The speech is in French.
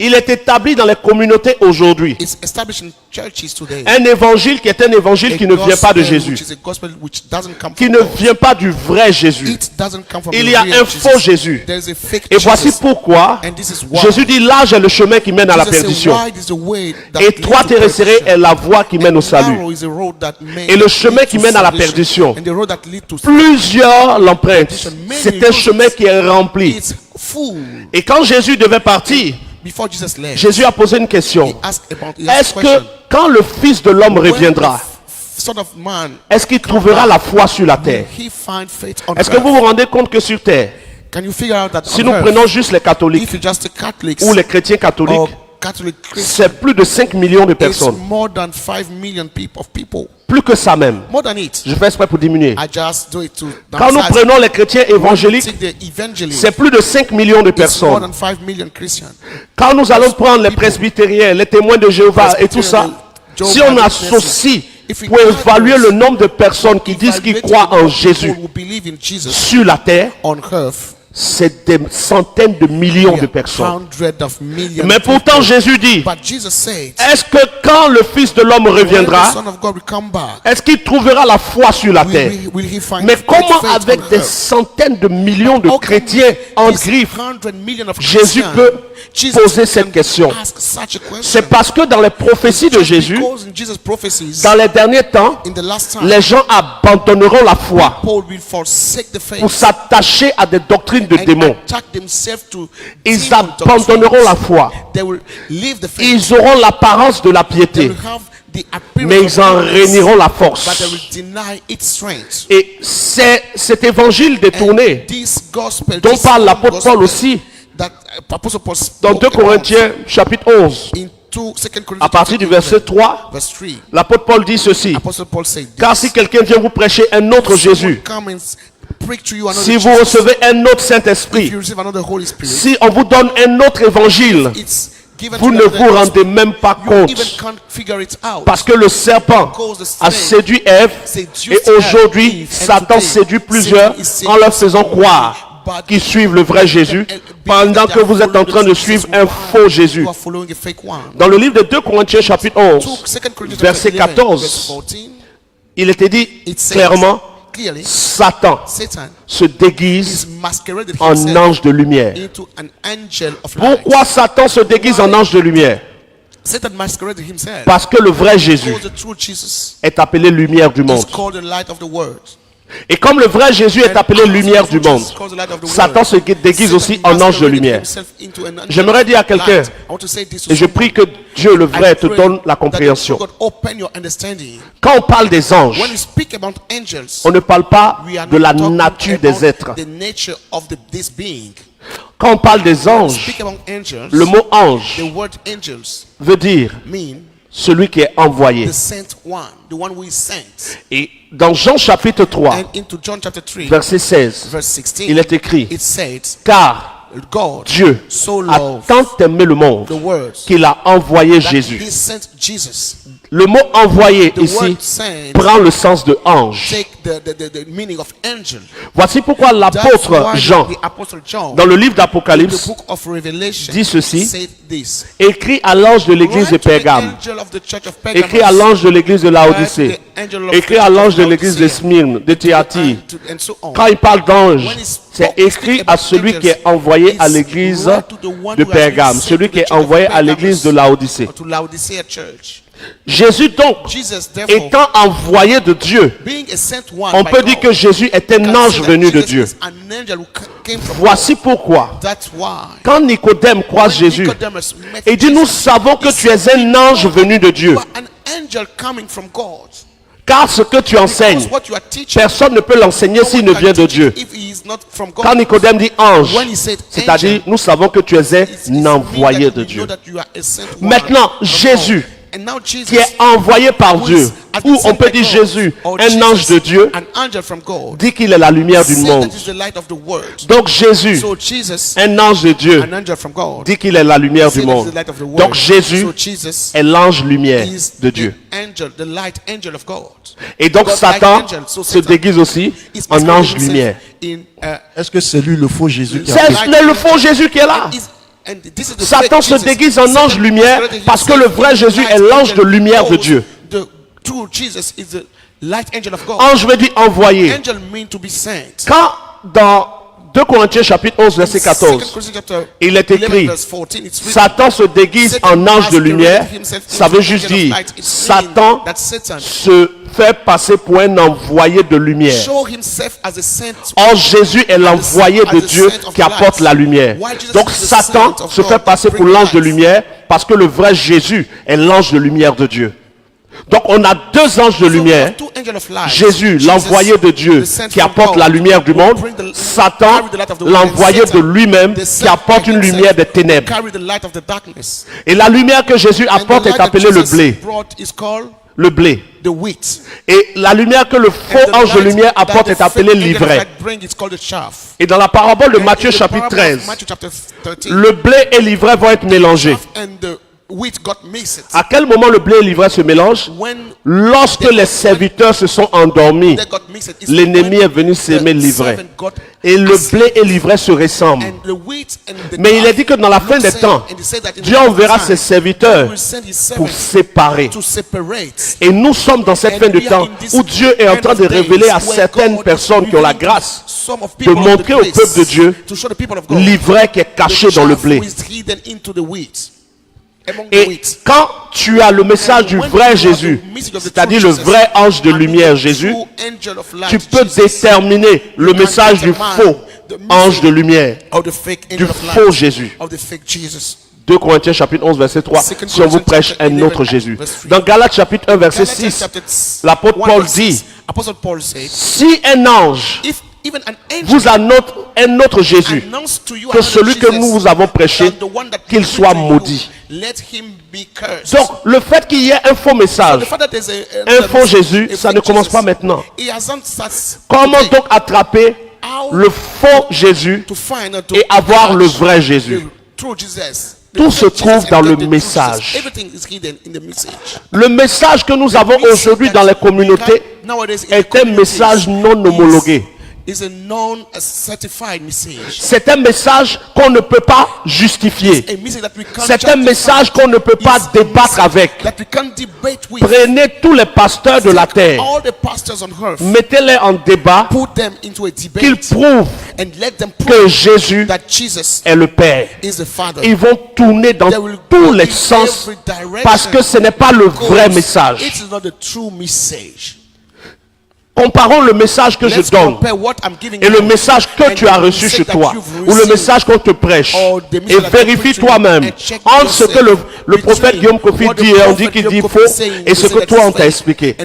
Il est établi dans les communautés aujourd'hui. It's established in churches today. Un évangile qui est un évangile qui ne vient pas de Jésus, Which is a gospel which doesn't come qui from ne God. vient pas du vrai Jésus. It doesn't come from Il the y a real un faux Jésus. There's a fake Et voici Jesus. pourquoi And this is why. Jésus dit, l'âge est le chemin qui mène à la Jesus said, perdition. wide is the way that Et leads toi, to tes resserré perdition. est la voie qui mène au And salut. narrow is the road that Et le leads chemin to qui mène à la salvation. perdition, And the road that leads to plusieurs l'empruntent. C'est un chemin qui est rempli. It's full. Et quand Jésus devait partir, Before Jesus left, Jésus a posé une question. he asked Est-ce a que question. quand le Fils de l'homme When reviendra, the Son of Man, est-ce qu'il trouvera la foi sur la will terre? he find faith on Est-ce que earth? vous vous rendez compte que sur terre, Can you figure out that si on nous earth, prenons juste les catholiques if you just take Catholics ou les chrétiens or catholiques, Catholic Christians, c'est plus de 5 millions de it's personnes. more than 5 million of people. Plus que ça même. More than it. Je fais exprès pour diminuer. I just do it to Quand nous downsize. prenons les chrétiens évangéliques, Take the evangelists, c'est plus de 5 millions de it's more personnes. than 5 million Christians. Quand nous allons prendre les presbytériens, les témoins de Jéhovah et tout ça, si on associe pour évaluer le nombre de personnes qui disent qu'ils croient en Jésus People who believe in Jesus sur la terre, on earth, c'est des centaines de millions de personnes. hundreds of millions. Mais pourtant people. Jésus dit, But Jesus said, est-ce que quand le Fils de l'homme when the reviendra, Son of God will come back, est-ce qu'il trouvera la foi sur la terre? will he find Mais comment faith avec on des earth? centaines de millions de How come chrétiens en these griffe, 100 million of Jésus Christians, peut Jesus poser can cette question? ask such a question? C'est parce que dans les prophéties de Just Jésus, because in Jesus' prophecies, dans les derniers temps, in the last time, les gens abandonneront la foi people will forsake the faith pour s'attacher à des doctrines de and démons. attack themselves to Ils demon abandonneront doctrines. la foi. They will leave the faith. Ils auront l'apparence de la They piété, will have the appearance mais of ils en goodness, réuniront la but force. they will deny its strength. Et c'est cet évangile détourné And this gospel, dont this parle l'apôtre gospel Paul aussi that Apostle Paul dans spoke 2 about Corinthiens chapitre 11. in 2 Corinthians À partir du verset 3, verse 3. l'apôtre Paul dit ceci. Apostle Paul said this. Car si quelqu'un vient vous prêcher un autre Jésus, Come and preach to you another si vous Jesus. recevez un autre If Saint-Esprit, you receive another Holy Spirit, si on vous donne un autre évangile, it's given vous to ne you vous rendez même pas you compte. even can't figure it out. Parce que le serpent a séduit Ève et aujourd'hui Satan séduit plusieurs en leur faisant croire qu'ils suivent le vrai Jésus pendant que vous êtes en train de suivre un faux Jésus. You are following a fake one. Dans le livre de 2 Corinthiens chapitre 11, 2 Corinthians verset 11, verse 14, 14, il était dit it says clairement, clearly, Satan Satan se déguise is masqueraded en himself ange de lumière. into an angel of light. Pourquoi Satan se déguise en ange de lumière? Satan masqueraded himself Parce que le vrai Jésus because the true Jesus est appelé lumière du is monde. called the light of the world. Et comme le vrai Jésus est appelé lumière du monde, Satan se déguise aussi en ange de lumière. J'aimerais dire à quelqu'un, et je prie que Dieu le vrai te donne la compréhension. Quand on parle des anges, When we speak about angels, on ne parle pas we are de not la talking nature about des êtres. the nature of this being. Quand on parle des When we anges, speak about angels, le mot ange the word angels veut dire mean celui qui est envoyé. the sent one, the one who is sent. Et dans Jean chapitre 3, And into John chapter 3, verset 16, verse 16, il est écrit, it says, car God Dieu so a loved tant aimé le monde the world qu'il a envoyé that Jésus. he sent Jesus. Le mot envoyé The ici word sent prend le sens de ange. take the meaning of angel. Voici pourquoi That's l'apôtre why Jean, the Apostle John, dans le livre in the d'Apocalypse, book of Revelation, dit ceci, said this. écrit à l'ange de l'église de Write to the Pergame, angel of the church of Pergamos, écrit à l'ange de l'église de Laodicée, write to the angel of écrit the à church l'ange of de l'église de Laodicea, Smyrne, de Thyatire. and so on. Quand il parle d'ange, When he c'est spoke- écrit speak à about celui qui est angels, envoyé à it's l'église wrote to the one de who has been Pergame, sent celui to qui the est church of envoyé à Pergamos, l'église de Laodicée. or to Laodicea church. Jésus donc, Jesus, therefore, étant envoyé de Dieu, being a sent one on by peut dire God, que Jésus est un can ange say that venu de Jesus Dieu. is an angel who came from Voici God. pourquoi, That's why. quand Nicodème croise When Jésus, Nicodemus met il dit, nous Jesus, savons que he tu es said, un ange venu de Dieu, You are an angel coming from God. car ce que tu enseignes, Because what you are teaching, personne ne peut l'enseigner no s'il one ne can vient de teach Dieu. it if he is not from God. Quand Nicodème dit ange, When he said c'est-à-dire, angel, nous savons que tu es it's un mean envoyé that de we know Dieu. that you are a sent one Maintenant, from Jésus, God. And now Jesus, qui est envoyé par who Dieu, is at ou the on same peut by dire God, Jésus, or un Jesus, ange de Dieu, an angel from God, dit qu'il est la lumière du said monde. that is the light of the world. Donc Jésus, So Jesus, un ange de Dieu, an angel from God, dit qu'il est la lumière du said that is monde. the light of the world. Donc Jésus So Jesus est l'ange lumière is de the Dieu. angel, the light angel of God. Et donc God Satan like angel, so se Satan déguise aussi is en ange himself lumière. in, Est-ce que c'est lui le faux Jésus qui a C'est fait? le faux Jésus qui est là. is And this is the Satan fake se Jesus. déguise en ange Satan lumière masquerades parce que himself le vrai in Jésus light est l'ange angel de lumière de because Dieu. The true Jesus is the light angel of God. Ange veut dire envoyé. Angel mean to be sent. Quand dans 2 Corinthiens chapitre 11 verset 14, il est écrit, Satan se déguise en ange de lumière, ça veut juste dire, Satan se fait passer pour un envoyé de lumière. Or Jésus est l'envoyé de Dieu qui apporte la lumière. Donc Satan se fait passer pour l'ange de lumière parce que le vrai Jésus est l'ange de lumière de Dieu. Donc on a deux anges de lumière, Jésus, l'envoyé de Dieu qui apporte la lumière du monde, Satan, l'envoyé de lui-même qui apporte une lumière des ténèbres. Et la lumière que Jésus apporte est appelée le blé. Le blé. Et la lumière que le faux ange de lumière apporte est appelée l'ivraie. Et dans la parabole de Matthieu chapitre 13, le blé et l'ivraie vont être mélangés. À quel moment le blé et l'ivraie se mélangent? Lorsque les serviteurs se sont endormis, l'ennemi est venu s'aimer l'ivraie. Et le blé et l'ivraie se ressemblent. Mais il est dit que dans la fin des temps, Dieu enverra ses serviteurs pour séparer. Et nous sommes dans cette fin de temps où Dieu est en train de révéler à certaines personnes qui ont la grâce de montrer au peuple de Dieu l'ivraie qui est cachée dans le blé. Et quand tu as le message du vrai Jésus, c'est-à-dire le vrai ange de lumière Jésus, tu peux déterminer le message du faux ange de lumière, du faux Jésus. 2 Corinthiens chapitre 11 verset 3, si on vous prêche un autre Jésus. Dans Galates chapitre 1 verset 6, l'apôtre Paul dit, si un ange vous annonce un autre Jésus que celui que nous vous avons prêché, qu'il soit maudit. Donc le fait qu'il y ait un faux message, un faux Jésus, ça ne commence pas maintenant. Comment donc attraper le faux Jésus et avoir le vrai Jésus? Tout se trouve dans le message. Le message que nous avons aujourd'hui dans les communautés est un message non homologué. C'est un message qu'on ne peut pas justifier. C'est un message qu'on ne peut pas débattre avec. Prenez tous les pasteurs de la terre, mettez-les en débat, qu'ils prouvent que Jésus est le Père. Ils vont tourner dans tous les sens parce que ce n'est pas le vrai message. Comparons le message que je donne et le message que tu as reçu chez toi ou le message qu'on te prêche et vérifie toi-même entre ce que le prophète Guillaume Kofi dit et on dit qu'il dit faux et ce que toi on t'a expliqué.